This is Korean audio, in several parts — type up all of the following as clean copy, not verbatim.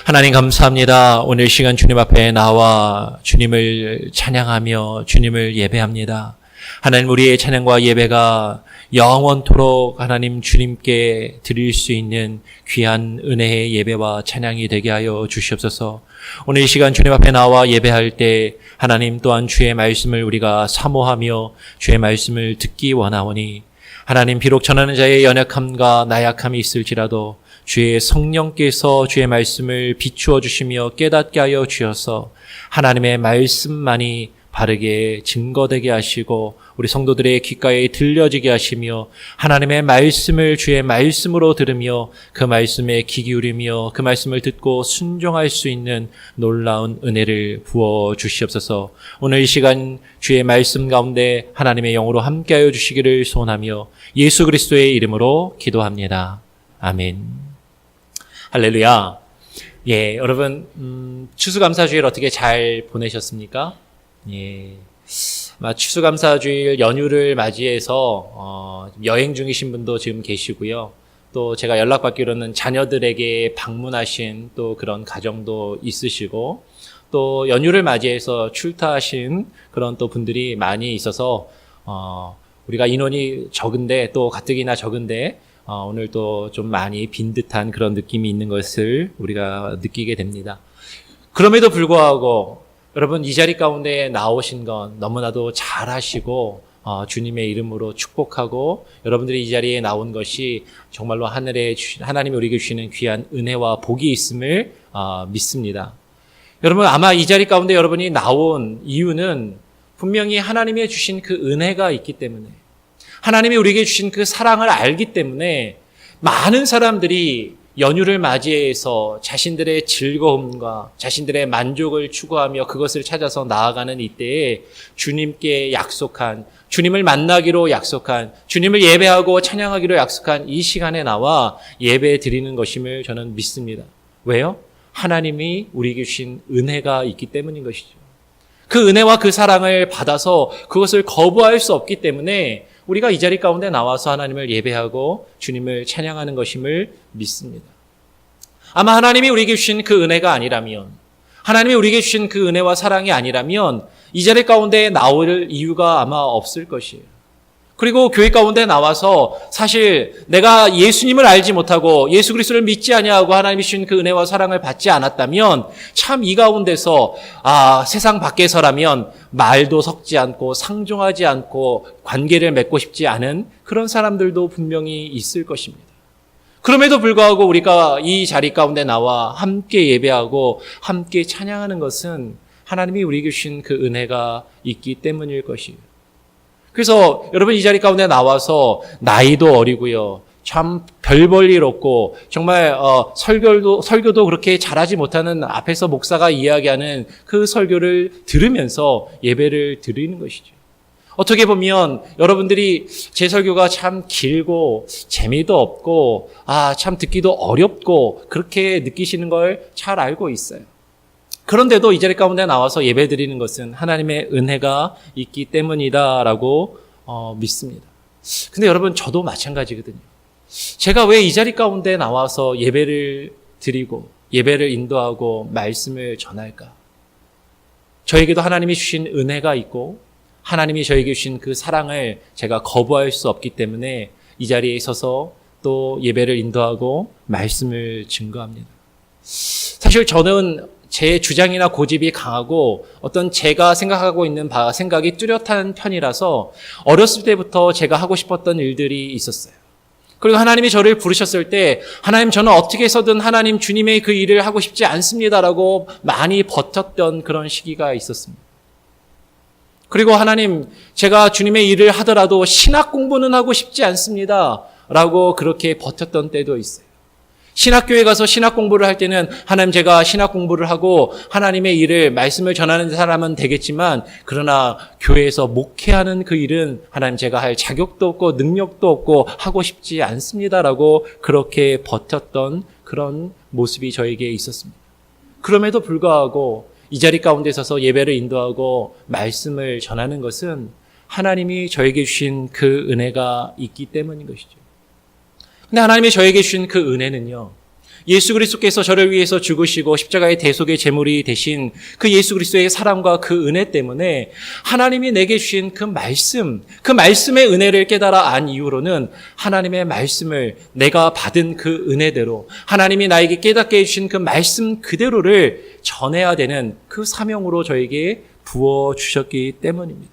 하나님 감사합니다. 오늘 시간 주님 앞에 나와 주님을 찬양하며 주님을 예배합니다. 하나님, 우리의 찬양과 예배가 영원토록 하나님 주님께 드릴 수 있는 귀한 은혜의 예배와 찬양이 되게 하여 주시옵소서. 오늘 이 시간 주님 앞에 나와 예배할 때 하나님 또한 주의 말씀을 우리가 사모하며 주의 말씀을 듣기 원하오니, 하나님 비록 전하는 자의 연약함과 나약함이 있을지라도 주의 성령께서 주의 말씀을 비추어 주시며 깨닫게 하여 주셔서 하나님의 말씀만이 바르게 증거되게 하시고 우리 성도들의 귓가에 들려지게 하시며, 하나님의 말씀을 주의 말씀으로 들으며 그 말씀에 귀 기울이며 그 말씀을 듣고 순종할 수 있는 놀라운 은혜를 부어 주시옵소서. 오늘 이 시간 주의 말씀 가운데 하나님의 영으로 함께하여 주시기를 소원하며 예수 그리스도의 이름으로 기도합니다. 아멘. 할렐루야. 예, 여러분 추수감사주일 어떻게 잘 보내셨습니까? 예, 추수감사주일 연휴를 맞이해서 여행 중이신 분도 지금 계시고요. 또 제가 연락받기로는 자녀들에게 방문하신 또 그런 가정도 있으시고, 또 연휴를 맞이해서 출타하신 그런 또 분들이 많이 있어서 우리가 인원이 적은데 또 가뜩이나 적은데 오늘 또 좀 많이 빈 듯한 그런 느낌이 있는 것을 우리가 느끼게 됩니다. 그럼에도 불구하고 여러분, 이 자리 가운데 나오신 건 너무나도 잘하시고 주님의 이름으로 축복하고, 여러분들이 이 자리에 나온 것이 정말로 하나님이 우리에게 주시는 귀한 은혜와 복이 있음을 믿습니다. 여러분, 아마 이 자리 가운데 여러분이 나온 이유는 분명히 하나님이 주신 그 은혜가 있기 때문에, 하나님이 우리에게 주신 그 사랑을 알기 때문에 많은 사람들이 연휴를 맞이해서 자신들의 즐거움과 자신들의 만족을 추구하며 그것을 찾아서 나아가는 이때에 주님께 약속한, 주님을 만나기로 약속한, 주님을 예배하고 찬양하기로 약속한 이 시간에 나와 예배 드리는 것임을 저는 믿습니다. 왜요? 하나님이 우리에게 주신 은혜가 있기 때문인 것이죠. 그 은혜와 그 사랑을 받아서 그것을 거부할 수 없기 때문에 우리가 이 자리 가운데 나와서 하나님을 예배하고 주님을 찬양하는 것임을 믿습니다. 아마 하나님이 우리에게 주신 그 은혜가 아니라면, 하나님이 우리에게 주신 그 은혜와 사랑이 아니라면 이 자리 가운데 나올 이유가 아마 없을 것이에요. 그리고 교회 가운데 나와서 사실 내가 예수님을 알지 못하고 예수 그리스도를 믿지 아니하고 하나님이 주신 그 은혜와 사랑을 받지 않았다면 참 이 가운데서 세상 밖에서라면 말도 섞지 않고 상종하지 않고 관계를 맺고 싶지 않은 그런 사람들도 분명히 있을 것입니다. 그럼에도 불구하고 우리가 이 자리 가운데 나와 함께 예배하고 함께 찬양하는 것은 하나님이 우리에게 주신 그 은혜가 있기 때문일 것이에요. 그래서 여러분, 이 자리 가운데 나와서 나이도 어리고요, 참 별 볼 일 없고 정말 설교도 그렇게 잘하지 못하는 앞에서 목사가 이야기하는 그 설교를 들으면서 예배를 드리는 것이죠. 어떻게 보면 여러분들이 제 설교가 참 길고 재미도 없고 참 듣기도 어렵고 그렇게 느끼시는 걸 잘 알고 있어요. 그런데도 이 자리 가운데 나와서 예배 드리는 것은 하나님의 은혜가 있기 때문이다라고 믿습니다. 근데 여러분, 저도 마찬가지거든요. 제가 왜 이 자리 가운데 나와서 예배를 드리고 예배를 인도하고 말씀을 전할까? 저에게도 하나님이 주신 은혜가 있고 하나님이 저에게 주신 그 사랑을 제가 거부할 수 없기 때문에 이 자리에 서서 또 예배를 인도하고 말씀을 증거합니다. 사실 저는 제 주장이나 고집이 강하고 어떤 제가 생각하고 있는 생각이 뚜렷한 편이라서 어렸을 때부터 제가 하고 싶었던 일들이 있었어요. 그리고 하나님이 저를 부르셨을 때 하나님, 저는 어떻게 해서든 하나님 주님의 그 일을 하고 싶지 않습니다라고 많이 버텼던 그런 시기가 있었습니다. 그리고 하나님, 제가 주님의 일을 하더라도 신학 공부는 하고 싶지 않습니다 라고 그렇게 버텼던 때도 있어요. 신학교에 가서 신학 공부를 할 때는 하나님, 제가 신학 공부를 하고 하나님의 일을, 말씀을 전하는 사람은 되겠지만 그러나 교회에서 목회하는 그 일은 하나님, 제가 할 자격도 없고 능력도 없고 하고 싶지 않습니다라고 그렇게 버텼던 그런 모습이 저에게 있었습니다. 그럼에도 불구하고 이 자리 가운데 서서 예배를 인도하고 말씀을 전하는 것은 하나님이 저에게 주신 그 은혜가 있기 때문인 것이죠. 근데 하나님이 저에게 주신 그 은혜는요, 예수 그리스도께서 저를 위해서 죽으시고 십자가의 대속의 제물이 되신 그 예수 그리스도의 사랑과 그 은혜 때문에 하나님이 내게 주신 그 말씀의 은혜를 깨달아 안 이후로는 하나님의 말씀을 내가 받은 그 은혜대로 하나님이 나에게 깨닫게 해주신 그 말씀 그대로를 전해야 되는 그 사명으로 저에게 부어주셨기 때문입니다.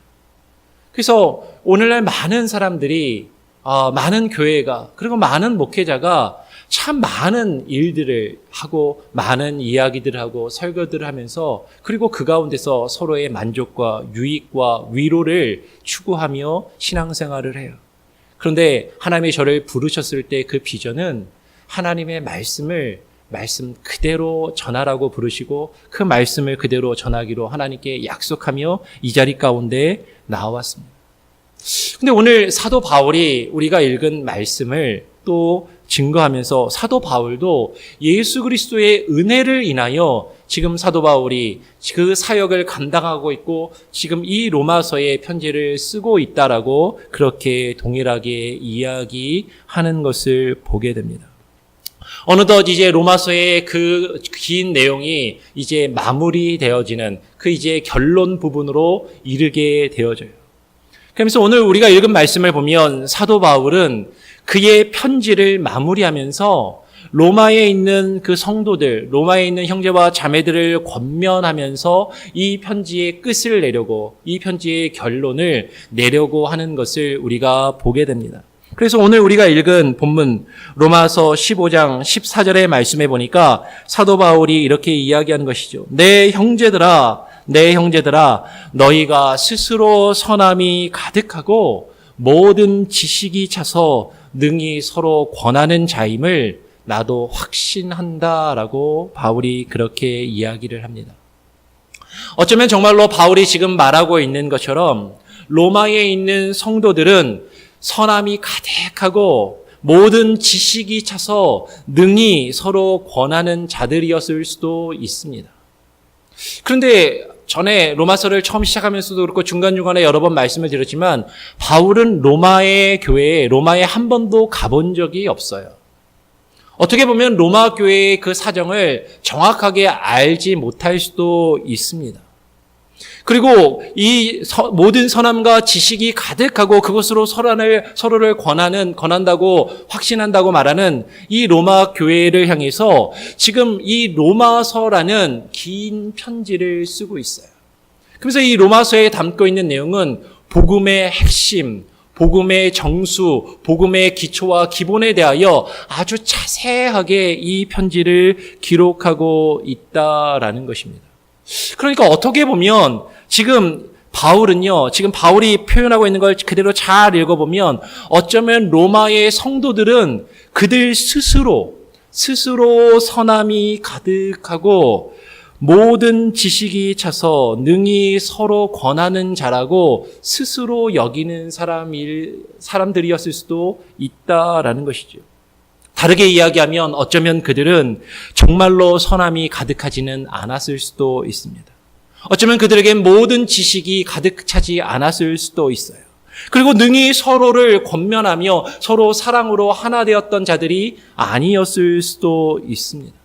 그래서 오늘날 많은 사람들이 많은 교회가 그리고 많은 목회자가 참 많은 일들을 하고 많은 이야기들을 하고 설교들을 하면서 그리고 그 가운데서 서로의 만족과 유익과 위로를 추구하며 신앙생활을 해요. 그런데 하나님이 저를 부르셨을 때 그 비전은 하나님의 말씀 그대로 전하라고 부르시고 그 말씀을 그대로 전하기로 하나님께 약속하며 이 자리 가운데 나왔습니다. 근데 오늘 사도 바울이 우리가 읽은 말씀을 또 증거하면서 사도 바울도 예수 그리스도의 은혜를 인하여 지금 사도 바울이 그 사역을 감당하고 있고 지금 이 로마서의 편지를 쓰고 있다라고 그렇게 동일하게 이야기하는 것을 보게 됩니다. 어느덧 이제 로마서의 그 긴 내용이 이제 마무리되어지는 그 이제 결론 부분으로 이르게 되어져요. 그러면서 오늘 우리가 읽은 말씀을 보면 사도 바울은 그의 편지를 마무리하면서 로마에 있는 그 성도들, 로마에 있는 형제와 자매들을 권면하면서 이 편지의 끝을 내려고, 이 편지의 결론을 내려고 하는 것을 우리가 보게 됩니다. 그래서 오늘 우리가 읽은 본문 로마서 15장 14절의 말씀에 보니까 사도 바울이 이렇게 이야기한 것이죠. 내 형제들아 너희가 스스로 선함이 가득하고 모든 지식이 차서 능히 서로 권하는 자임을 나도 확신한다라고 바울이 그렇게 이야기를 합니다. 어쩌면 정말로 바울이 지금 말하고 있는 것처럼 로마에 있는 성도들은 선함이 가득하고 모든 지식이 차서 능히 서로 권하는 자들이었을 수도 있습니다. 그런데 전에 로마서를 처음 시작하면서도 그렇고 중간중간에 여러 번 말씀을 드렸지만 바울은 로마의 교회에 로마에 한 번도 가본 적이 없어요. 어떻게 보면 로마 교회의 그 사정을 정확하게 알지 못할 수도 있습니다. 그리고 이 모든 선함과 지식이 가득하고 그것으로 서로를 권한다고 확신한다고 말하는 이 로마 교회를 향해서 지금 이 로마서라는 긴 편지를 쓰고 있어요. 그래서 이 로마서에 담고 있는 내용은 복음의 핵심, 복음의 정수, 복음의 기초와 기본에 대하여 아주 자세하게 이 편지를 기록하고 있다라는 것입니다. 그러니까 어떻게 보면 지금 바울이 표현하고 있는 걸 그대로 잘 읽어보면 어쩌면 로마의 성도들은 그들 스스로 선함이 가득하고 모든 지식이 차서 능히 서로 권하는 자라고 스스로 여기는 사람들이었을 수도 있다라는 것이죠. 다르게 이야기하면 어쩌면 그들은 정말로 선함이 가득하지는 않았을 수도 있습니다. 어쩌면 그들에겐 모든 지식이 가득 차지 않았을 수도 있어요. 그리고 능히 서로를 권면하며 서로 사랑으로 하나 되었던 자들이 아니었을 수도 있습니다.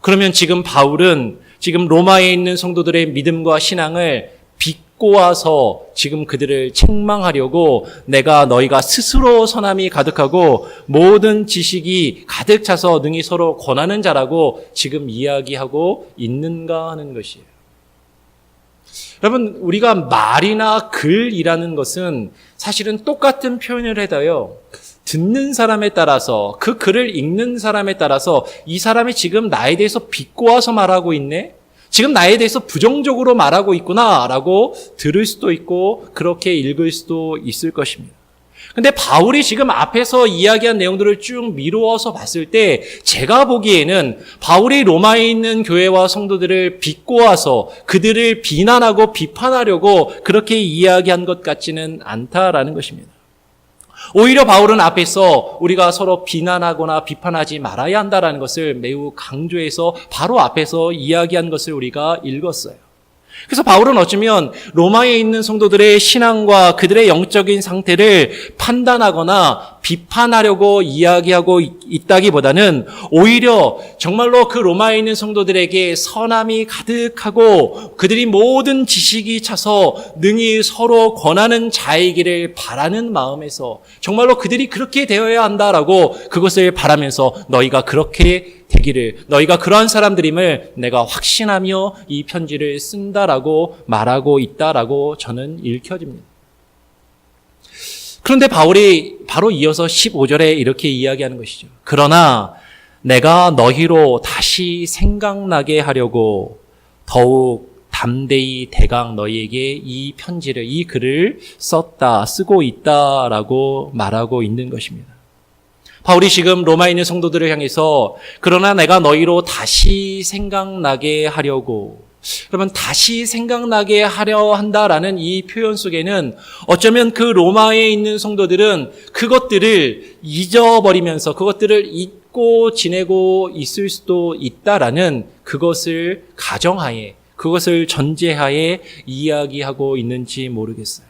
그러면 지금 바울은 지금 로마에 있는 성도들의 믿음과 신앙을 비꼬아서 지금 그들을 책망하려고 너희가 스스로 선함이 가득하고 모든 지식이 가득 차서 능히 서로 권하는 자라고 지금 이야기하고 있는가 하는 것이에요. 여러분, 우리가 말이나 글이라는 것은 사실은 똑같은 표현을 해도요, 듣는 사람에 따라서 그 글을 읽는 사람에 따라서 이 사람이 지금 나에 대해서 비꼬아서 말하고 있네? 지금 나에 대해서 부정적으로 말하고 있구나라고 들을 수도 있고 그렇게 읽을 수도 있을 것입니다. 근데 바울이 지금 앞에서 이야기한 내용들을 쭉 미루어서 봤을 때 제가 보기에는 바울이 로마에 있는 교회와 성도들을 비꼬아서 그들을 비난하고 비판하려고 그렇게 이야기한 것 같지는 않다라는 것입니다. 오히려 바울은 앞에서 우리가 서로 비난하거나 비판하지 말아야 한다라는 것을 매우 강조해서 바로 앞에서 이야기한 것을 우리가 읽었어요. 그래서 바울은 어쩌면 로마에 있는 성도들의 신앙과 그들의 영적인 상태를 판단하거나 비판하려고 이야기하고 있다기보다는 오히려 정말로 그 로마에 있는 성도들에게 선함이 가득하고 그들이 모든 지식이 차서 능히 서로 권하는 자이기를 바라는 마음에서 정말로 그들이 그렇게 되어야 한다라고 그것을 바라면서 너희가 그렇게 되기를, 너희가 그러한 사람들임을 내가 확신하며 이 편지를 쓴다라고 말하고 있다라고 저는 읽혀집니다. 그런데 바울이 바로 이어서 15절에 이렇게 이야기하는 것이죠. 그러나 내가 너희로 다시 생각나게 하려고 더욱 담대히 대강 너희에게 이 편지를, 이 글을 쓰고 있다라고 말하고 있는 것입니다. 바울이 지금 로마에 있는 성도들을 향해서 그러나 내가 너희로 다시 생각나게 하려고, 그러면 다시 생각나게 하려 한다라는 이 표현 속에는 어쩌면 그 로마에 있는 성도들은 그것들을 잊어버리면서 그것들을 잊고 지내고 있을 수도 있다라는 그것을 가정하에, 그것을 전제하에 이야기하고 있는지 모르겠어요.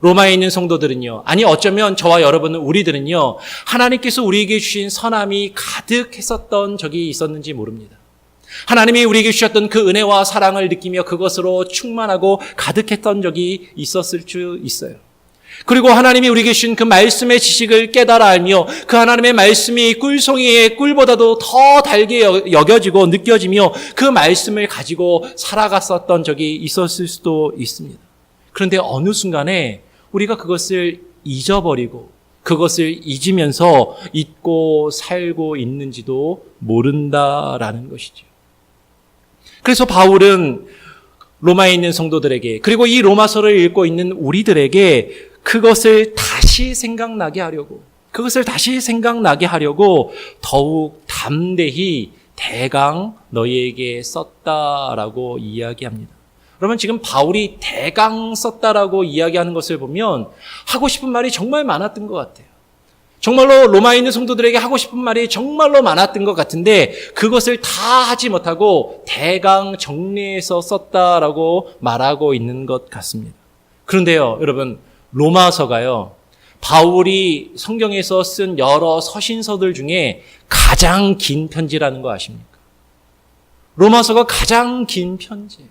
로마에 있는 성도들은요, 아니 어쩌면 저와 여러분은, 우리들은요, 하나님께서 우리에게 주신 선함이 가득했었던 적이 있었는지 모릅니다. 하나님이 우리에게 주셨던 그 은혜와 사랑을 느끼며 그것으로 충만하고 가득했던 적이 있었을 수 있어요. 그리고 하나님이 우리에게 주신 그 말씀의 지식을 깨달아 알며 그 하나님의 말씀이 꿀송이의 꿀보다도 더 달게 여겨지고 느껴지며 그 말씀을 가지고 살아갔었던 적이 있었을 수도 있습니다. 그런데 어느 순간에 우리가 그것을 잊어버리고 그것을 잊으면서 잊고 살고 있는지도 모른다라는 것이죠. 그래서 바울은 로마에 있는 성도들에게, 그리고 이 로마서를 읽고 있는 우리들에게 그것을 다시 생각나게 하려고 더욱 담대히 대강 너희에게 썼다라고 이야기합니다. 그러면 지금 바울이 대강 썼다라고 이야기하는 것을 보면 하고 싶은 말이 정말 많았던 것 같아요. 정말로 로마에 있는 성도들에게 하고 싶은 말이 정말로 많았던 것 같은데 그것을 다 하지 못하고 대강 정리해서 썼다라고 말하고 있는 것 같습니다. 그런데요, 여러분, 로마서가요, 바울이 성경에서 쓴 여러 서신서들 중에 가장 긴 편지라는 거 아십니까? 로마서가 가장 긴 편지예요.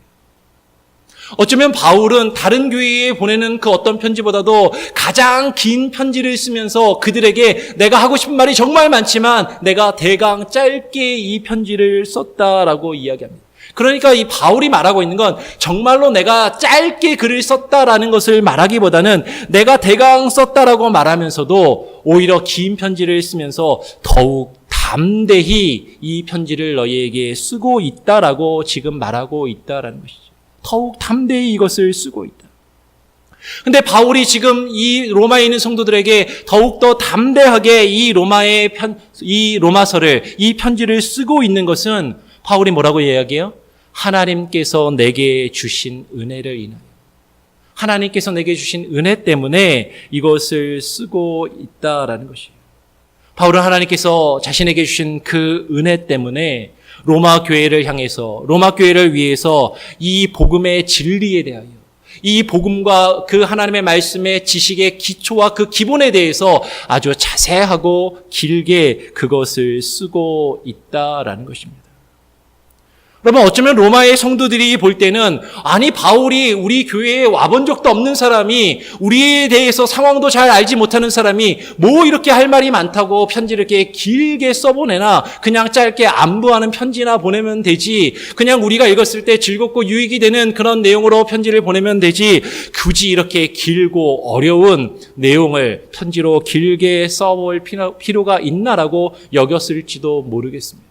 어쩌면 바울은 다른 교회에 보내는 그 어떤 편지보다도 가장 긴 편지를 쓰면서 그들에게 내가 하고 싶은 말이 정말 많지만 내가 대강 짧게 이 편지를 썼다라고 이야기합니다. 그러니까 이 바울이 말하고 있는 건 정말로 내가 짧게 글을 썼다라는 것을 말하기보다는 내가 대강 썼다라고 말하면서도 오히려 긴 편지를 쓰면서 더욱 담대히 이 편지를 너희에게 쓰고 있다라고 지금 말하고 있다라는 것이죠. 더욱 담대히 이것을 쓰고 있다. 근데 바울이 지금 이 로마에 있는 성도들에게 더욱더 담대하게 이 로마서를, 이 편지를 쓰고 있는 것은 바울이 뭐라고 이야기해요? 하나님께서 내게 주신 은혜를 인하여. 하나님께서 내게 주신 은혜 때문에 이것을 쓰고 있다라는 것이에요. 바울은 하나님께서 자신에게 주신 그 은혜 때문에 로마 교회를 향해서, 로마 교회를 위해서 이 복음의 진리에 대하여, 이 복음과 그 하나님의 말씀의 지식의 기초와 그 기본에 대해서 아주 자세하고 길게 그것을 쓰고 있다라는 것입니다. 여러분, 어쩌면 로마의 성도들이 볼 때는 아니 바울이 우리 교회에 와본 적도 없는 사람이, 우리에 대해서 상황도 잘 알지 못하는 사람이 뭐 이렇게 할 말이 많다고 편지를 이렇게 길게 써보내나, 그냥 짧게 안부하는 편지나 보내면 되지, 그냥 우리가 읽었을 때 즐겁고 유익이 되는 그런 내용으로 편지를 보내면 되지, 굳이 이렇게 길고 어려운 내용을 편지로 길게 써볼 필요가 있나라고 여겼을지도 모르겠습니다.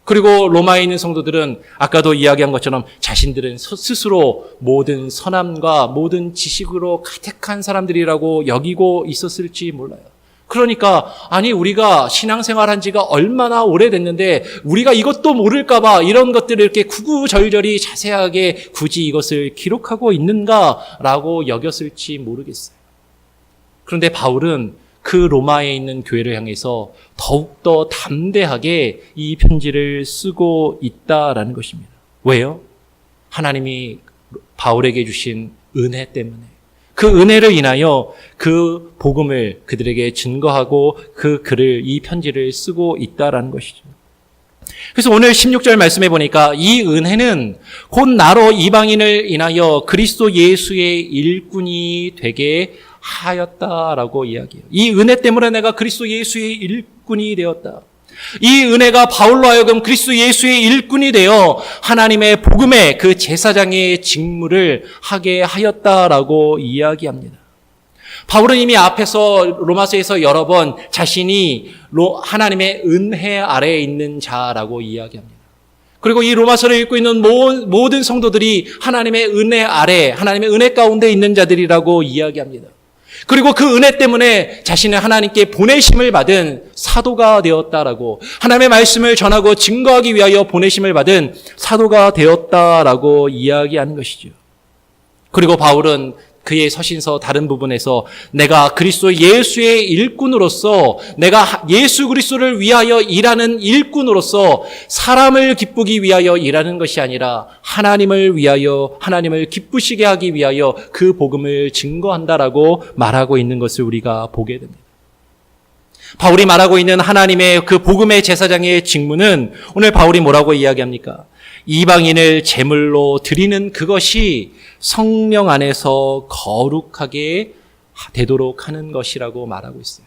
그리고 로마에 있는 성도들은 아까도 이야기한 것처럼 자신들은 스스로 모든 선함과 모든 지식으로 가득한 사람들이라고 여기고 있었을지 몰라요. 그러니까 아니 우리가 신앙생활한 지가 얼마나 오래됐는데 우리가 이것도 모를까 봐 이런 것들을 이렇게 구구절절히 자세하게 굳이 이것을 기록하고 있는가라고 여겼을지 모르겠어요. 그런데 바울은 그 로마에 있는 교회를 향해서 더욱더 담대하게 이 편지를 쓰고 있다라는 것입니다. 왜요? 하나님이 바울에게 주신 은혜 때문에, 그 은혜를 인하여 그 복음을 그들에게 증거하고 그 글을, 이 편지를 쓰고 있다라는 것이죠. 그래서 오늘 16절 말씀해 보니까 이 은혜는 곧 나로 이방인을 인하여 그리스도 예수의 일꾼이 되게 하였다라고 이야기해요. 이 은혜 때문에 내가 그리스도 예수의 일꾼이 되었다. 이 은혜가 바울로 하여금 그리스도 예수의 일꾼이 되어 하나님의 복음의 그 제사장의 직무를 하게 하였다라고 이야기합니다. 바울은 이미 앞에서 로마서에서 여러 번 자신이 하나님의 은혜 아래에 있는 자라고 이야기합니다. 그리고 이 로마서를 읽고 있는 모든 성도들이 하나님의 은혜 아래, 하나님의 은혜 가운데 있는 자들이라고 이야기합니다. 그리고 그 은혜 때문에 자신의 하나님께 보내심을 받은 사도가 되었다라고, 하나님의 말씀을 전하고 증거하기 위하여 보내심을 받은 사도가 되었다라고 이야기하는 것이죠. 그리고 바울은 그의 서신서 다른 부분에서 내가 그리스도 예수의 일꾼으로서, 내가 예수 그리스도를 위하여 일하는 일꾼으로서 사람을 기쁘기 위하여 일하는 것이 아니라 하나님을 위하여, 하나님을 기쁘시게 하기 위하여 그 복음을 증거한다라고 말하고 있는 것을 우리가 보게 됩니다. 바울이 말하고 있는 하나님의 그 복음의 제사장의 직무는 오늘 바울이 뭐라고 이야기합니까? 이방인을 제물로 드리는 그것이 성령 안에서 거룩하게 되도록 하는 것이라고 말하고 있어요.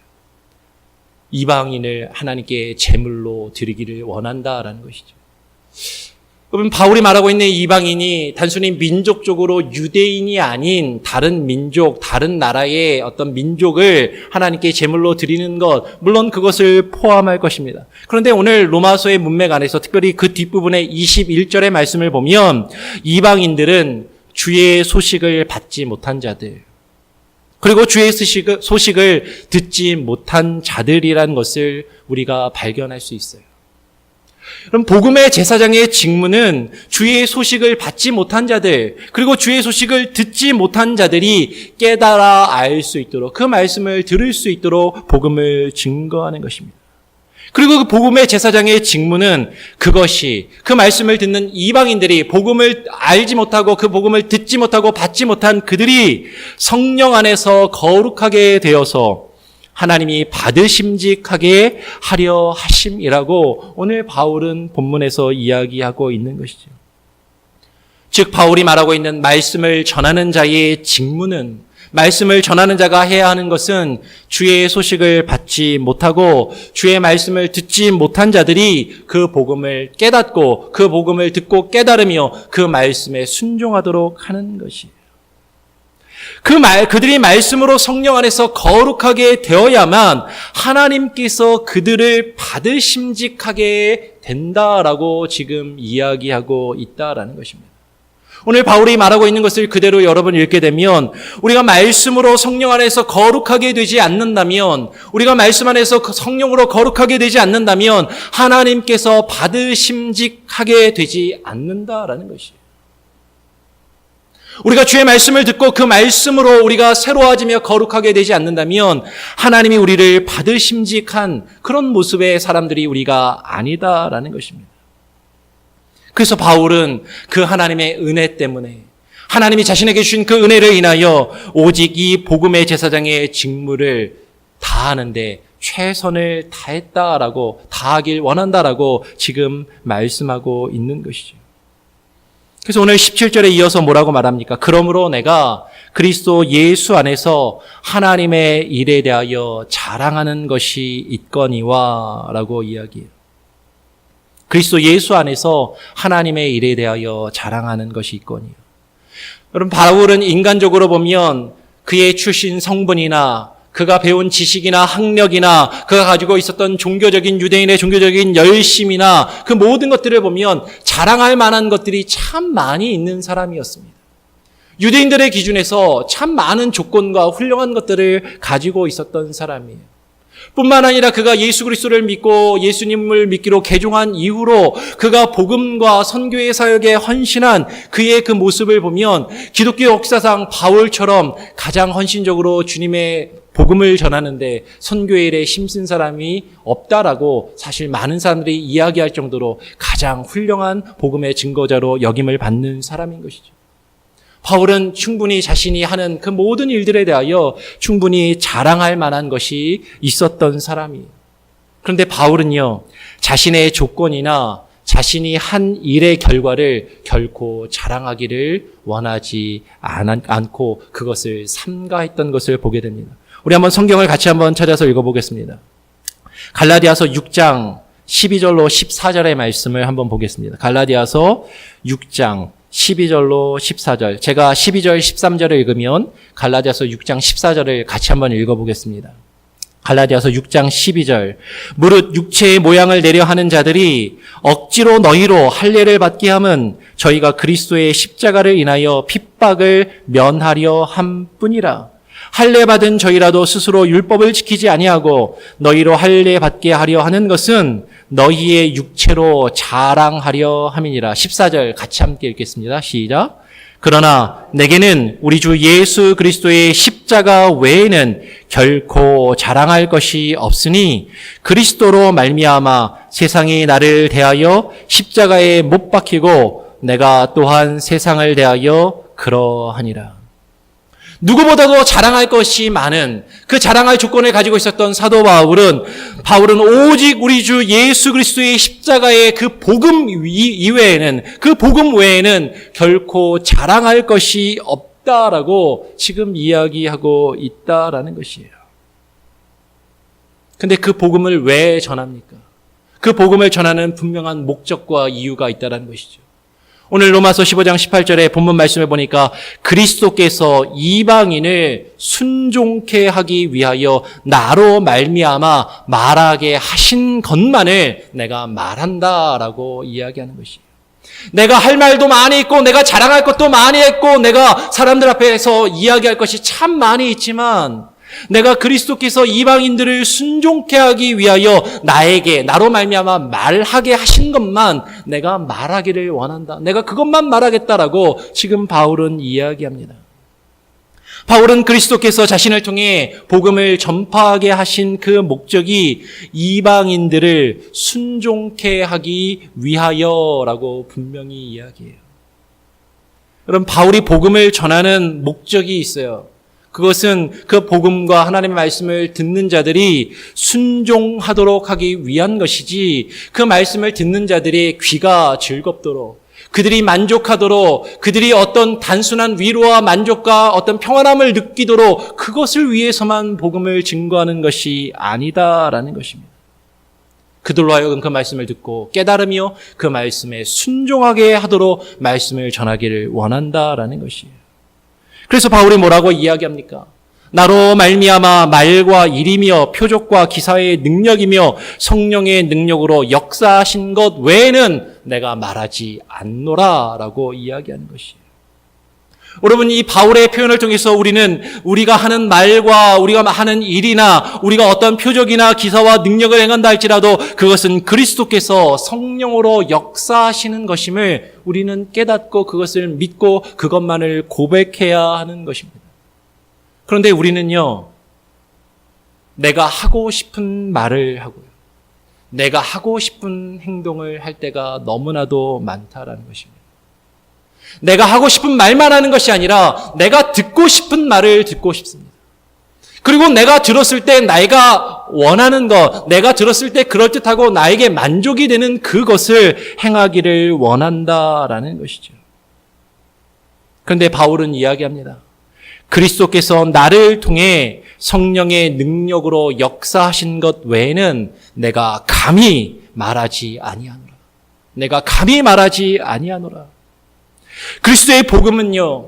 이방인을 하나님께 제물로 드리기를 원한다라는 것이죠. 그러면 바울이 말하고 있는 이방인이 단순히 민족적으로 유대인이 아닌 다른 민족, 다른 나라의 어떤 민족을 하나님께 제물로 드리는 것, 물론 그것을 포함할 것입니다. 그런데 오늘 로마서의 문맥 안에서 특별히 그 뒷부분의 21절의 말씀을 보면 이방인들은 주의 소식을 받지 못한 자들, 그리고 주의 소식을 듣지 못한 자들이라는 것을 우리가 발견할 수 있어요. 그럼 복음의 제사장의 직무는 주의 소식을 받지 못한 자들, 그리고 주의 소식을 듣지 못한 자들이 깨달아 알 수 있도록, 그 말씀을 들을 수 있도록 복음을 증거하는 것입니다. 그리고 그 복음의 제사장의 직무는 그것이, 그 말씀을 듣는 이방인들이, 복음을 알지 못하고 그 복음을 듣지 못하고 받지 못한 그들이 성령 안에서 거룩하게 되어서 하나님이 받으심직하게 하려 하심이라고 오늘 바울은 본문에서 이야기하고 있는 것이죠. 즉 바울이 말하고 있는 말씀을 전하는 자의 직무는, 말씀을 전하는 자가 해야 하는 것은 주의 소식을 받지 못하고 주의 말씀을 듣지 못한 자들이 그 복음을 깨닫고 그 복음을 듣고 깨달으며 그 말씀에 순종하도록 하는 것이에요. 그들이 말씀으로 성령 안에서 거룩하게 되어야만 하나님께서 그들을 받으심직하게 된다라고 지금 이야기하고 있다라는 것입니다. 오늘 바울이 말하고 있는 것을 그대로 여러분 읽게 되면 우리가 말씀으로 성령 안에서 거룩하게 되지 않는다면, 우리가 말씀 안에서 성령으로 거룩하게 되지 않는다면 하나님께서 받으심직하게 되지 않는다라는 것이에요. 우리가 주의 말씀을 듣고 그 말씀으로 우리가 새로워지며 거룩하게 되지 않는다면 하나님이 우리를 받으심직한 그런 모습의 사람들이 우리가 아니다라는 것입니다. 그래서 바울은 그 하나님의 은혜 때문에, 하나님이 자신에게 주신 그 은혜를 인하여 오직 이 복음의 제사장의 직무를 다하는데 최선을 다했다라고, 다하길 원한다라고 지금 말씀하고 있는 것이죠. 그래서 오늘 17절에 이어서 뭐라고 말합니까? 그러므로 내가 그리스도 예수 안에서 하나님의 일에 대하여 자랑하는 것이 있거니와 라고 이야기해요. 그리스도 예수 안에서 하나님의 일에 대하여 자랑하는 것이 있거니와. 여러분, 바울은 인간적으로 보면 그의 출신 성분이나 그가 배운 지식이나 학력이나 그가 가지고 있었던 종교적인, 유대인의 종교적인 열심이나 그 모든 것들을 보면 자랑할 만한 것들이 참 많이 있는 사람이었습니다. 유대인들의 기준에서 참 많은 조건과 훌륭한 것들을 가지고 있었던 사람이에요. 뿐만 아니라 그가 예수 그리스도를 믿고 예수님을 믿기로 개종한 이후로 그가 복음과 선교의 사역에 헌신한 그의 그 모습을 보면 기독교 역사상 바울처럼 가장 헌신적으로 주님의 복음을 전하는데 선교의 일에 힘쓴 사람이 없다라고 사실 많은 사람들이 이야기할 정도로 가장 훌륭한 복음의 증거자로 역임을 받는 사람인 것이죠. 바울은 충분히 자신이 하는 그 모든 일들에 대하여 충분히 자랑할 만한 것이 있었던 사람이에요. 그런데 바울은요, 자신의 조건이나 자신이 한 일의 결과를 결코 자랑하기를 원하지 않고 그것을 삼가했던 것을 보게 됩니다. 우리 한번 성경을 같이 한번 찾아서 읽어보겠습니다. 갈라디아서 6장 12절로 14절의 말씀을 한번 보겠습니다. 갈라디아서 6장 12절로 14절. 제가 12절 13절을 읽으면 갈라디아서 6장 14절을 같이 한번 읽어보겠습니다. 갈라디아서 6장 12절. 무릇 육체의 모양을 내려 하는 자들이 억지로 너희로 할례를 받게 함은 저희가 그리스도의 십자가를 인하여 핍박을 면하려 함뿐이라. 할례 받은 저희라도 스스로 율법을 지키지 아니하고 너희로 할례 받게 하려 하는 것은 너희의 육체로 자랑하려 함이니라. 14절 같이 함께 읽겠습니다. 시작. 그러나 내게는 우리 주 예수 그리스도의 십자가 외에는 결코 자랑할 것이 없으니 그리스도로 말미암아 세상이 나를 대하여 십자가에 못 박히고 내가 또한 세상을 대하여 그러하니라. 누구보다도 자랑할 것이 많은 그 자랑할 조건을 가지고 있었던 사도 바울은 오직 우리 주 예수 그리스도의 십자가의 그 복음 이외에는, 그 복음 외에는 결코 자랑할 것이 없다라고 지금 이야기하고 있다라는 것이에요. 근데 그 복음을 왜 전합니까? 그 복음을 전하는 분명한 목적과 이유가 있다라는 것이죠. 오늘 로마서 15장 18절에 본문 말씀을 보니까 그리스도께서 이방인을 순종케 하기 위하여 나로 말미암아 말하게 하신 것만을 내가 말한다라고 이야기하는 것이에요. 내가 할 말도 많이 있고 내가 자랑할 것도 많이 했고 내가 사람들 앞에서 이야기할 것이 참 많이 있지만 내가 그리스도께서 이방인들을 순종케 하기 위하여 나로 말미암아 말하게 하신 것만 내가 말하기를 원한다. 내가 그것만 말하겠다라고 지금 바울은 이야기합니다. 바울은 그리스도께서 자신을 통해 복음을 전파하게 하신 그 목적이 이방인들을 순종케 하기 위하여라고 분명히 이야기해요. 여러분, 바울이 복음을 전하는 목적이 있어요. 그것은 그 복음과 하나님의 말씀을 듣는 자들이 순종하도록 하기 위한 것이지, 그 말씀을 듣는 자들의 귀가 즐겁도록, 그들이 만족하도록, 그들이 어떤 단순한 위로와 만족과 어떤 평안함을 느끼도록 그것을 위해서만 복음을 증거하는 것이 아니다라는 것입니다. 그들로 하여금 그 말씀을 듣고 깨달으며 그 말씀에 순종하게 하도록 말씀을 전하기를 원한다라는 것이에요. 그래서 바울이 뭐라고 이야기합니까? 나로 말미암아 말과 일이며 표적과 기사의 능력이며 성령의 능력으로 역사하신 것 외에는 내가 말하지 않노라라고 이야기하는 것이에요. 여러분, 이 바울의 표현을 통해서 우리가 하는 말과 우리가 하는 일이나 우리가 어떤 표적이나 기사와 능력을 행한다 할지라도 그것은 그리스도께서 성령으로 역사하시는 것임을 우리는 깨닫고 그것을 믿고 그것만을 고백해야 하는 것입니다. 그런데 우리는요, 내가 하고 싶은 말을 하고요, 내가 하고 싶은 행동을 할 때가 너무나도 많다라는 것입니다. 내가 하고 싶은 말만 하는 것이 아니라 내가 듣고 싶은 말을 듣고 싶습니다. 그리고 내가 들었을 때 내가 원하는 것, 내가 들었을 때 그럴듯하고 나에게 만족이 되는 그것을 행하기를 원한다라는 것이죠. 그런데 바울은 이야기합니다. 그리스도께서 나를 통해 성령의 능력으로 역사하신 것 외에는 내가 감히 말하지 아니하노라. 내가 감히 말하지 아니하노라. 그리스도의 복음은요,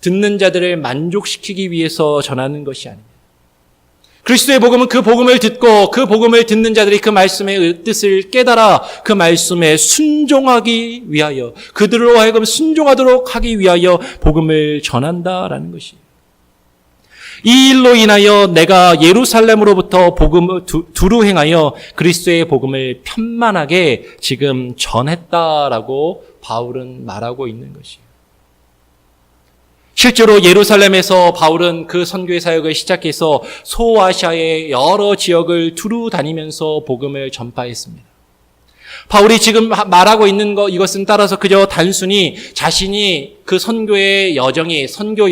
듣는 자들을 만족시키기 위해서 전하는 것이 아닙니다. 그리스도의 복음은 그 복음을 듣고 그 복음을 듣는 자들이 그 말씀의 뜻을 깨달아 그 말씀에 순종하기 위하여, 그들로 하여금 순종하도록 하기 위하여 복음을 전한다라는 것이에요. 이 일로 인하여 내가 예루살렘으로부터 복음을 두루 행하여 그리스도의 복음을 편만하게 지금 전했다라고 바울은 말하고 있는 것이에요. 실제로 예루살렘에서 바울은 그 선교의 사역을 시작해서 소아시아의 여러 지역을 두루 다니면서 복음을 전파했습니다. 바울이 지금 말하고 있는 이것은 따라서 그저 단순히 자신이 그 선교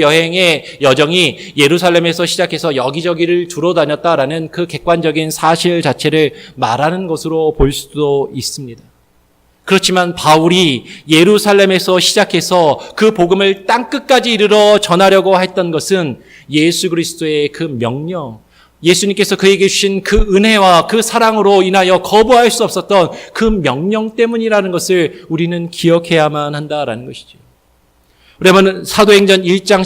여행의 여정이 예루살렘에서 시작해서 여기저기를 두루 다녔다라는 그 객관적인 사실 자체를 말하는 것으로 볼 수도 있습니다. 그렇지만 바울이 예루살렘에서 시작해서 그 복음을 땅끝까지 이르러 전하려고 했던 것은 예수 그리스도의 그 명령, 예수님께서 그에게 주신 그 은혜와 그 사랑으로 인하여 거부할 수 없었던 그 명령 때문이라는 것을 우리는 기억해야만 한다라는 것이죠. 그러면 사도행전 1장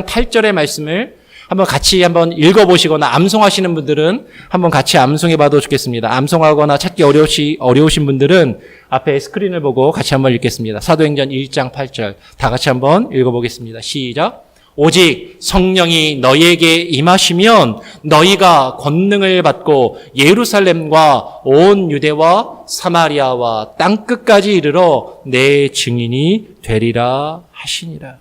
8절의 말씀을 같이 읽어보시거나 암송하시는 분들은 한번 같이 암송해 봐도 좋겠습니다. 암송하거나 찾기 어려우신 분들은 앞에 스크린을 보고 같이 한번 읽겠습니다. 사도행전 1장 8절 다 같이 한번 읽어보겠습니다. 시작. 오직 성령이 너희에게 임하시면 너희가 권능을 받고 예루살렘과 온 유대와 사마리아와 땅끝까지 이르러 내 증인이 되리라 하시니라.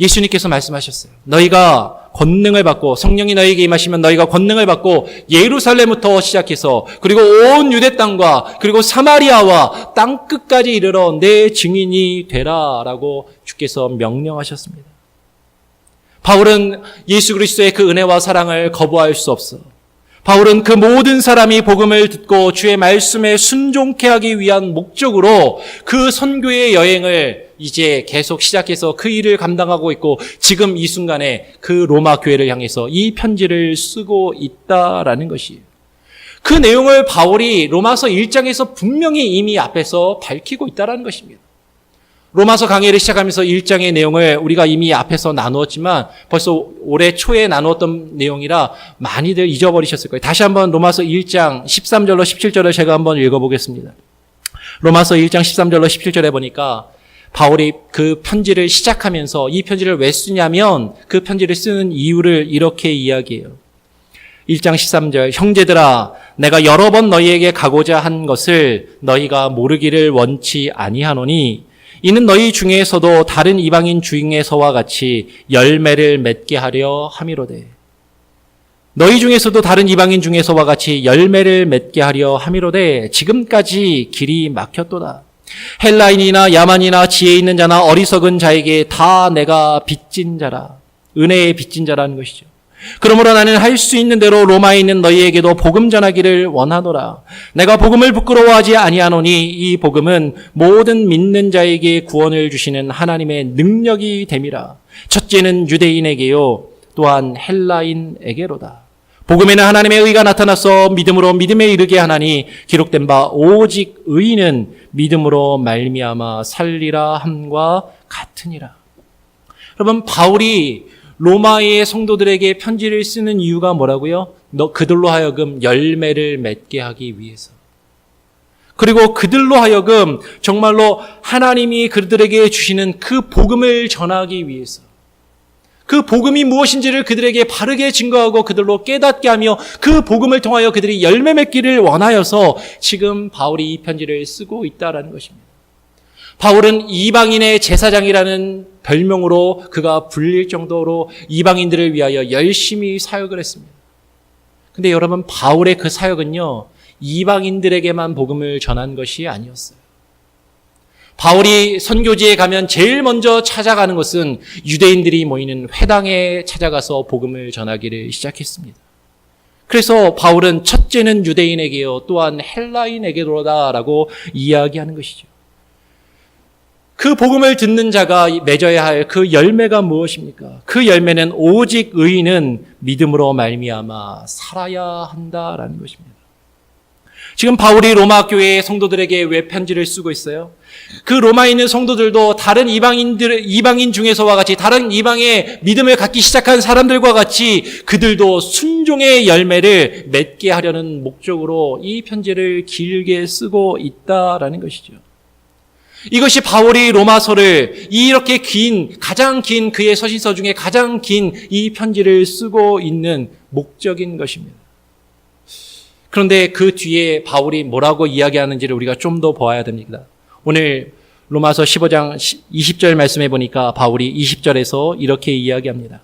예수님께서 말씀하셨어요. 너희가 권능을 받고 성령이 너희에게 임하시면 너희가 권능을 받고 예루살렘부터 시작해서 그리고 온 유대 땅과 그리고 사마리아와 땅끝까지 이르러 내 증인이 되라라고 주께서 명령하셨습니다. 바울은 예수 그리스도의 그 은혜와 사랑을 거부할 수 없어. 바울은 그 모든 사람이 복음을 듣고 주의 말씀에 순종케 하기 위한 목적으로 그 선교의 여행을 이제 계속 시작해서 그 일을 감당하고 있고 지금 이 순간에 그 로마 교회를 향해서 이 편지를 쓰고 있다라는 것이에요. 그 내용을 바울이 로마서 1장에서 분명히 이미 앞에서 밝히고 있다라는 것입니다. 로마서 강의를 시작하면서 1장의 내용을 우리가 이미 앞에서 나누었지만 벌써 올해 초에 나누었던 내용이라 많이들 잊어버리셨을 거예요. 다시 한번 로마서 1장 13절로 17절을 제가 한번 읽어보겠습니다. 로마서 1장 13절로 17절에 보니까 바울이 그 편지를 시작하면서 이 편지를 왜 쓰냐면 그 편지를 쓰는 이유를 이렇게 이야기해요. 1장 13절 형제들아 내가 여러 번 너희에게 가고자 한 것을 너희가 모르기를 원치 아니하노니 이는 너희 중에서도 다른 이방인 중에서와 같이 열매를 맺게 하려 함이로되 너희 중에서도 다른 이방인 중에서와 같이 열매를 맺게 하려 함이로되 지금까지 길이 막혔도다. 헬라인이나 야만이나 지혜 있는 자나 어리석은 자에게 다 내가 빚진 자라. 은혜의 빚진 자라는 것이죠. 그러므로 나는 할 수 있는 대로 로마에 있는 너희에게도 복음 전하기를 원하노라. 내가 복음을 부끄러워하지 아니하노니 이 복음은 모든 믿는 자에게 구원을 주시는 하나님의 능력이 됨이라. 첫째는 유대인에게요 또한 헬라인에게로다. 복음에는 하나님의 의가 나타나서 믿음으로 믿음에 이르게 하나니 기록된 바 오직 의인은 믿음으로 말미암아 살리라 함과 같으니라. 여러분 바울이 로마의 성도들에게 편지를 쓰는 이유가 뭐라고요? 그들로 하여금 열매를 맺게 하기 위해서. 그리고 그들로 하여금 정말로 하나님이 그들에게 주시는 그 복음을 전하기 위해서. 그 복음이 무엇인지를 그들에게 바르게 증거하고 그들로 깨닫게 하며 그 복음을 통하여 그들이 열매 맺기를 원하여서 지금 바울이 이 편지를 쓰고 있다는 것입니다. 바울은 이방인의 제사장이라는 별명으로 그가 불릴 정도로 이방인들을 위하여 열심히 사역을 했습니다. 근데 여러분 바울의 그 사역은요 이방인들에게만 복음을 전한 것이 아니었어요. 바울이 선교지에 가면 제일 먼저 찾아가는 것은 유대인들이 모이는 회당에 찾아가서 복음을 전하기를 시작했습니다. 그래서 바울은 첫째는 유대인에게요 또한 헬라인에게로다라고 이야기하는 것이죠. 그 복음을 듣는 자가 맺어야 할 그 열매가 무엇입니까? 그 열매는 오직 의인은 믿음으로 말미암아 살아야 한다라는 것입니다. 지금 바울이 로마 교회의 성도들에게 왜 편지를 쓰고 있어요? 그 로마에 있는 성도들도 다른 이방인 중에서와 같이 다른 이방의 믿음을 갖기 시작한 사람들과 같이 그들도 순종의 열매를 맺게 하려는 목적으로 이 편지를 길게 쓰고 있다라는 것이죠. 이것이 바울이 로마서를 이렇게 가장 긴 그의 서신서 중에 가장 긴 이 편지를 쓰고 있는 목적인 것입니다. 그런데 그 뒤에 바울이 뭐라고 이야기하는지를 우리가 좀 더 보아야 됩니다. 오늘 로마서 15장 20절 말씀해 보니까 바울이 20절에서 이렇게 이야기합니다.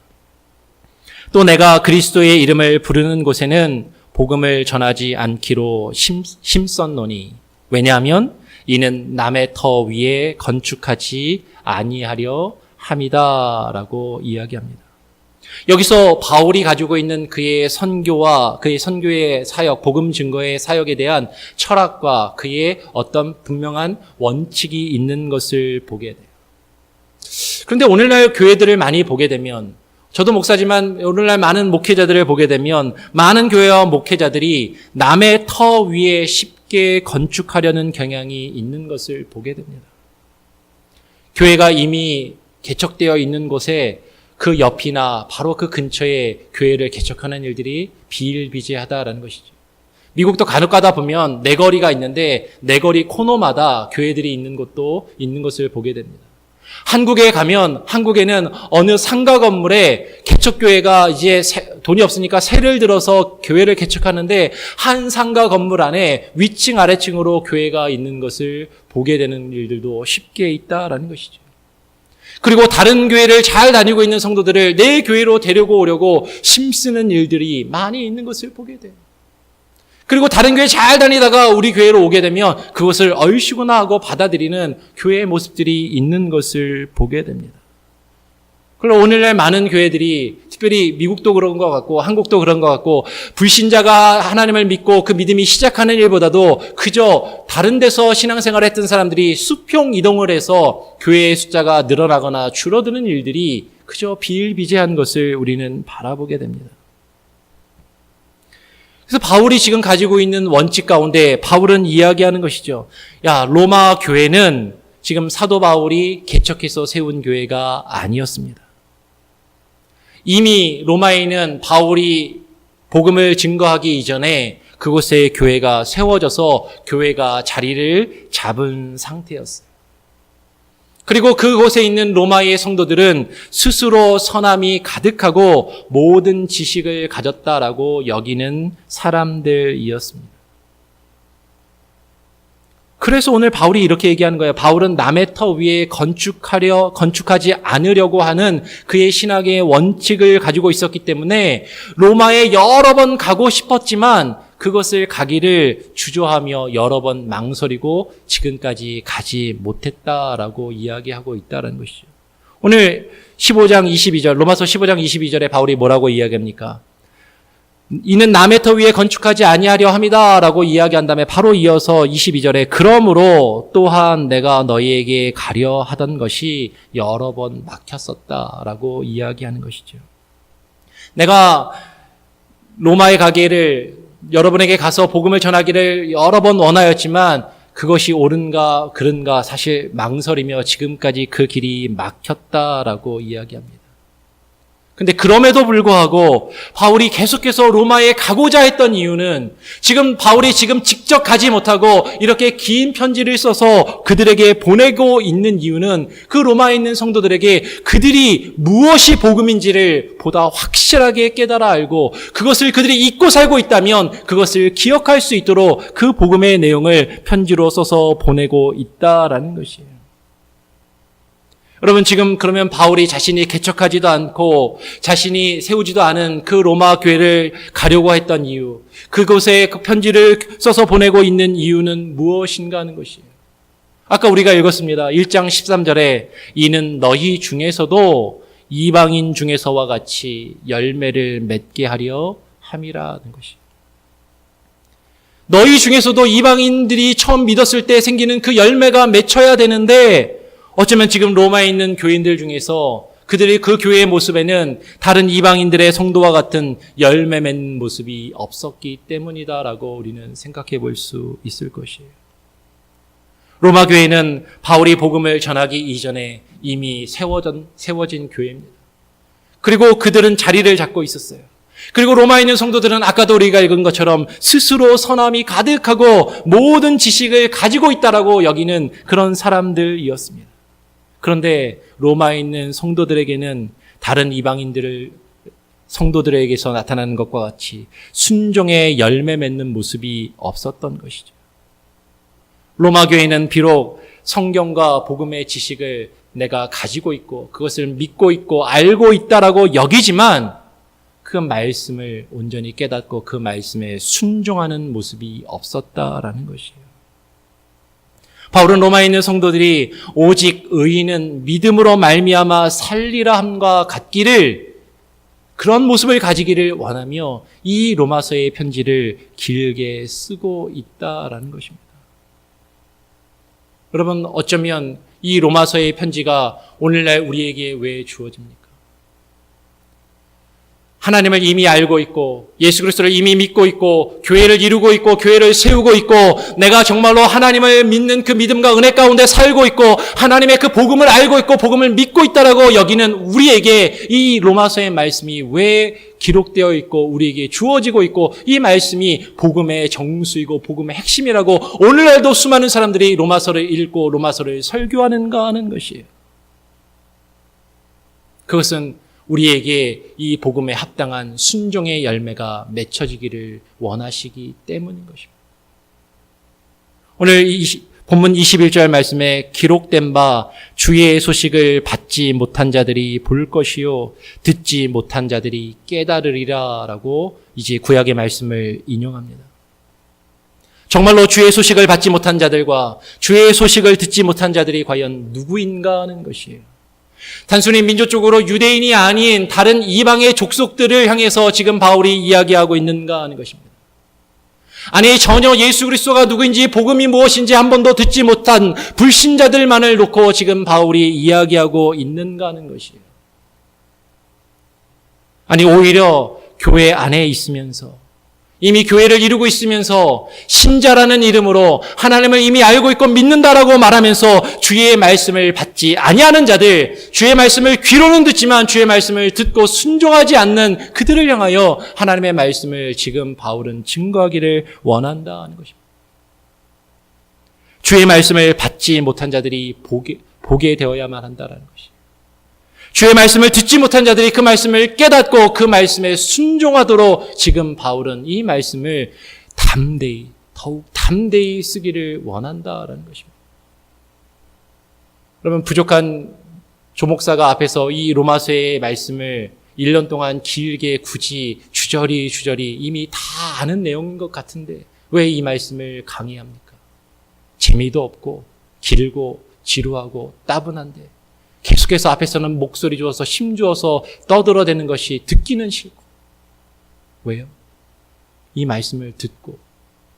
또 내가 그리스도의 이름을 부르는 곳에는 복음을 전하지 않기로 힘썼노니 왜냐하면 이는 남의 터 위에 건축하지 아니하려 함이다라고 이야기합니다. 여기서 바울이 가지고 있는 그의 선교와 그의 선교의 사역, 복음 증거의 사역에 대한 철학과 그의 어떤 분명한 원칙이 있는 것을 보게 돼요. 그런데 오늘날 교회들을 많이 보게 되면, 저도 목사지만 오늘날 많은 목회자들을 보게 되면 많은 교회와 목회자들이 남의 터 위에 쉽게 건축하려는 경향이 있는 것을 보게 됩니다. 교회가 이미 개척되어 있는 곳에 그 옆이나 바로 그 근처에 교회를 개척하는 일들이 비일비재하다라는 것이죠. 미국도 간혹 가다 보면 내거리가 있는데 내거리 코너마다 교회들이 있는 곳도 있는 것을 보게 됩니다. 한국에 가면 한국에는 어느 상가 건물에 개척교회가 이제 돈이 없으니까 세를 들어서 교회를 개척하는데 한 상가 건물 안에 위층 아래층으로 교회가 있는 것을 보게 되는 일들도 쉽게 있다라는 것이죠. 그리고 다른 교회를 잘 다니고 있는 성도들을 내 교회로 데리고 오려고 힘쓰는 일들이 많이 있는 것을 보게 돼요. 그리고 다른 교회 잘 다니다가 우리 교회로 오게 되면 그것을 얼씨구나 하고 받아들이는 교회의 모습들이 있는 것을 보게 됩니다. 그리고 오늘날 많은 교회들이 특별히 미국도 그런 것 같고 한국도 그런 것 같고 불신자가 하나님을 믿고 그 믿음이 시작하는 일보다도 그저 다른 데서 신앙생활을 했던 사람들이 수평 이동을 해서 교회의 숫자가 늘어나거나 줄어드는 일들이 그저 비일비재한 것을 우리는 바라보게 됩니다. 그래서 바울이 지금 가지고 있는 원칙 가운데 바울은 이야기하는 것이죠. 야, 로마 교회는 지금 사도 바울이 개척해서 세운 교회가 아니었습니다. 이미 로마에 있는 바울이 복음을 증거하기 이전에 그곳에 교회가 세워져서 교회가 자리를 잡은 상태였어요. 그리고 그곳에 있는 로마의 성도들은 스스로 선함이 가득하고 모든 지식을 가졌다라고 여기는 사람들이었습니다. 그래서 오늘 바울이 이렇게 얘기하는 거예요. 바울은 남의 터 위에 건축하지 않으려고 하는 그의 신학의 원칙을 가지고 있었기 때문에 로마에 여러 번 가고 싶었지만 그것을 가기를 주저하며 여러 번 망설이고 지금까지 가지 못했다라고 이야기하고 있다는 것이죠. 오늘 15장 22절, 로마서 15장 22절에 바울이 뭐라고 이야기합니까? 이는 남의 터 위에 건축하지 아니하려 함이다라고 이야기한 다음에 바로 이어서 22절에 그러므로 또한 내가 너희에게 가려 하던 것이 여러 번 막혔었다라고 이야기하는 것이죠. 내가 로마에 가기를 여러분에게 가서 복음을 전하기를 여러 번 원하였지만 그것이 옳은가 그른가 사실 망설이며 지금까지 그 길이 막혔다라고 이야기합니다. 근데 그럼에도 불구하고 바울이 계속해서 로마에 가고자 했던 이유는 지금 바울이 지금 직접 가지 못하고 이렇게 긴 편지를 써서 그들에게 보내고 있는 이유는 그 로마에 있는 성도들에게 그들이 무엇이 복음인지를 보다 확실하게 깨달아 알고 그것을 그들이 잊고 살고 있다면 그것을 기억할 수 있도록 그 복음의 내용을 편지로 써서 보내고 있다라는 것이에요. 여러분 지금 그러면 바울이 자신이 개척하지도 않고 자신이 세우지도 않은 그 로마 교회를 가려고 했던 이유, 그곳에 그 편지를 써서 보내고 있는 이유는 무엇인가 하는 것이에요. 아까 우리가 읽었습니다. 1장 13절에 이는 너희 중에서도 이방인 중에서와 같이 열매를 맺게 하려 함이라는 것이에요. 너희 중에서도 이방인들이 처음 믿었을 때 생기는 그 열매가 맺혀야 되는데 어쩌면 지금 로마에 있는 교인들 중에서 그들의 그 교회의 모습에는 다른 이방인들의 성도와 같은 열매 맺는 모습이 없었기 때문이다라고 우리는 생각해 볼 수 있을 것이에요. 로마 교회는 바울이 복음을 전하기 이전에 이미 세워진 교회입니다. 그리고 그들은 자리를 잡고 있었어요. 그리고 로마에 있는 성도들은 아까도 우리가 읽은 것처럼 스스로 선함이 가득하고 모든 지식을 가지고 있다라고 여기는 그런 사람들이었습니다. 그런데 로마에 있는 성도들에게는 다른 성도들에게서 나타나는 것과 같이 순종의 열매 맺는 모습이 없었던 것이죠. 로마 교회는 비록 성경과 복음의 지식을 내가 가지고 있고 그것을 믿고 있고 알고 있다라고 여기지만 그 말씀을 온전히 깨닫고 그 말씀에 순종하는 모습이 없었다라는 것이에요. 바울은 로마에 있는 성도들이 오직 의인은 믿음으로 말미암아 살리라 함과 같기를, 그런 모습을 가지기를 원하며 이 로마서의 편지를 길게 쓰고 있다라는 것입니다. 여러분, 어쩌면 이 로마서의 편지가 오늘날 우리에게 왜 주어집니까? 하나님을 이미 알고 있고 예수 그리스도를 이미 믿고 있고 교회를 이루고 있고 교회를 세우고 있고 내가 정말로 하나님을 믿는 그 믿음과 은혜 가운데 살고 있고 하나님의 그 복음을 알고 있고 복음을 믿고 있다라고 여기는 우리에게 이 로마서의 말씀이 왜 기록되어 있고 우리에게 주어지고 있고 이 말씀이 복음의 정수이고 복음의 핵심이라고 오늘날도 수많은 사람들이 로마서를 읽고 로마서를 설교하는가 하는 것이에요. 그것은 우리에게 이 복음에 합당한 순종의 열매가 맺혀지기를 원하시기 때문인 것입니다. 오늘 본문 21절 말씀에 기록된 바 주의 소식을 받지 못한 자들이 볼 것이요 듣지 못한 자들이 깨달으리라 라고 이제 구약의 말씀을 인용합니다. 정말로 주의 소식을 받지 못한 자들과 주의 소식을 듣지 못한 자들이 과연 누구인가 하는 것이에요. 단순히 민족적으로 유대인이 아닌 다른 이방의 족속들을 향해서 지금 바울이 이야기하고 있는가 하는 것입니다. 아니, 전혀 예수 그리스도가 누구인지 복음이 무엇인지 한 번도 듣지 못한 불신자들만을 놓고 지금 바울이 이야기하고 있는가 하는 것이에요. 아니, 오히려 교회 안에 있으면서 이미 교회를 이루고 있으면서 신자라는 이름으로 하나님을 이미 알고 있고 믿는다라고 말하면서 주의 말씀을 받지 아니하는 자들, 주의 말씀을 귀로는 듣지만 주의 말씀을 듣고 순종하지 않는 그들을 향하여 하나님의 말씀을 지금 바울은 증거하기를 원한다 하는 것입니다. 주의 말씀을 받지 못한 자들이 보게 되어야만 한다라는 것이죠. 주의 말씀을 듣지 못한 자들이 그 말씀을 깨닫고 그 말씀에 순종하도록 지금 바울은 이 말씀을 더욱 담대히 쓰기를 원한다라는 것입니다. 그러면 부족한 조목사가 앞에서 이 로마서의 말씀을 1년 동안 길게 굳이 주저리 이미 다 아는 내용인 것 같은데 왜 이 말씀을 강의합니까? 재미도 없고 길고 지루하고 따분한데 계속해서 앞에서는 목소리 주어서 힘 주어서 떠들어대는 것이 듣기는 싫고. 왜요? 이 말씀을 듣고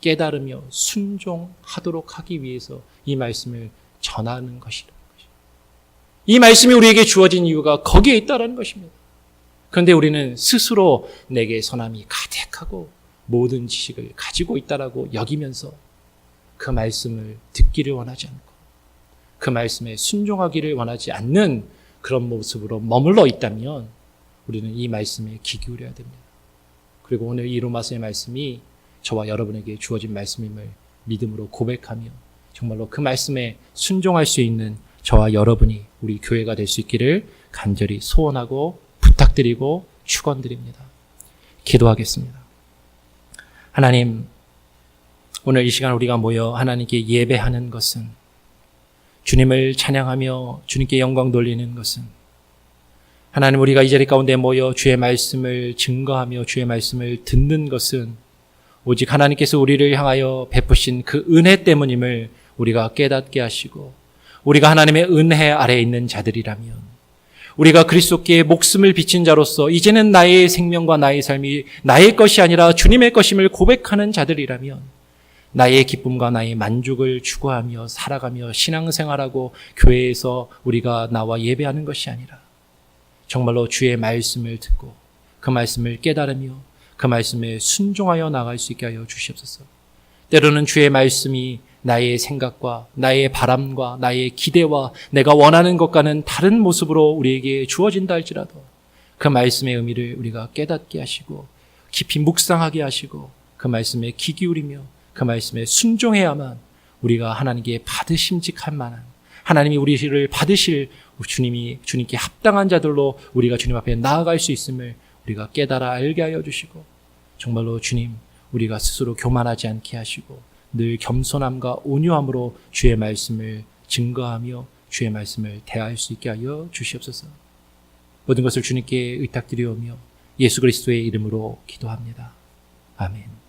깨달으며 순종하도록 하기 위해서 이 말씀을 전하는 것이라는 것입니다. 이 말씀이 우리에게 주어진 이유가 거기에 있다는 것입니다. 그런데 우리는 스스로 내게 선함이 가득하고 모든 지식을 가지고 있다라고 여기면서 그 말씀을 듣기를 원하지 않고 그 말씀에 순종하기를 원하지 않는 그런 모습으로 머물러 있다면 우리는 이 말씀에 귀 기울여야 됩니다. 그리고 오늘 이 로마서의 말씀이 저와 여러분에게 주어진 말씀임을 믿음으로 고백하며 정말로 그 말씀에 순종할 수 있는 저와 여러분이 우리 교회가 될 수 있기를 간절히 소원하고 부탁드리고 축원드립니다. 기도하겠습니다. 하나님, 오늘 이 시간 우리가 모여 하나님께 예배하는 것은 주님을 찬양하며 주님께 영광 돌리는 것은 하나님 우리가 이 자리 가운데 모여 주의 말씀을 증거하며 주의 말씀을 듣는 것은 오직 하나님께서 우리를 향하여 베푸신 그 은혜 때문임을 우리가 깨닫게 하시고 우리가 하나님의 은혜 아래에 있는 자들이라면 우리가 그리스도께 목숨을 바친 자로서 이제는 나의 생명과 나의 삶이 나의 것이 아니라 주님의 것임을 고백하는 자들이라면 나의 기쁨과 나의 만족을 추구하며 살아가며 신앙생활하고 교회에서 우리가 나와 예배하는 것이 아니라 정말로 주의 말씀을 듣고 그 말씀을 깨달으며 그 말씀에 순종하여 나갈 수 있게 하여 주시옵소서. 때로는 주의 말씀이 나의 생각과 나의 바람과 나의 기대와 내가 원하는 것과는 다른 모습으로 우리에게 주어진다 할지라도 그 말씀의 의미를 우리가 깨닫게 하시고 깊이 묵상하게 하시고 그 말씀에 귀 기울이며 그 말씀에 순종해야만 우리가 하나님께 받으심직할 만한 하나님이 우리를 받으실 주님께 합당한 자들로 우리가 주님 앞에 나아갈 수 있음을 우리가 깨달아 알게 하여 주시고 정말로 주님 우리가 스스로 교만하지 않게 하시고 늘 겸손함과 온유함으로 주의 말씀을 증거하며 주의 말씀을 대할 수 있게 하여 주시옵소서. 모든 것을 주님께 의탁드리오며 예수 그리스도의 이름으로 기도합니다. 아멘.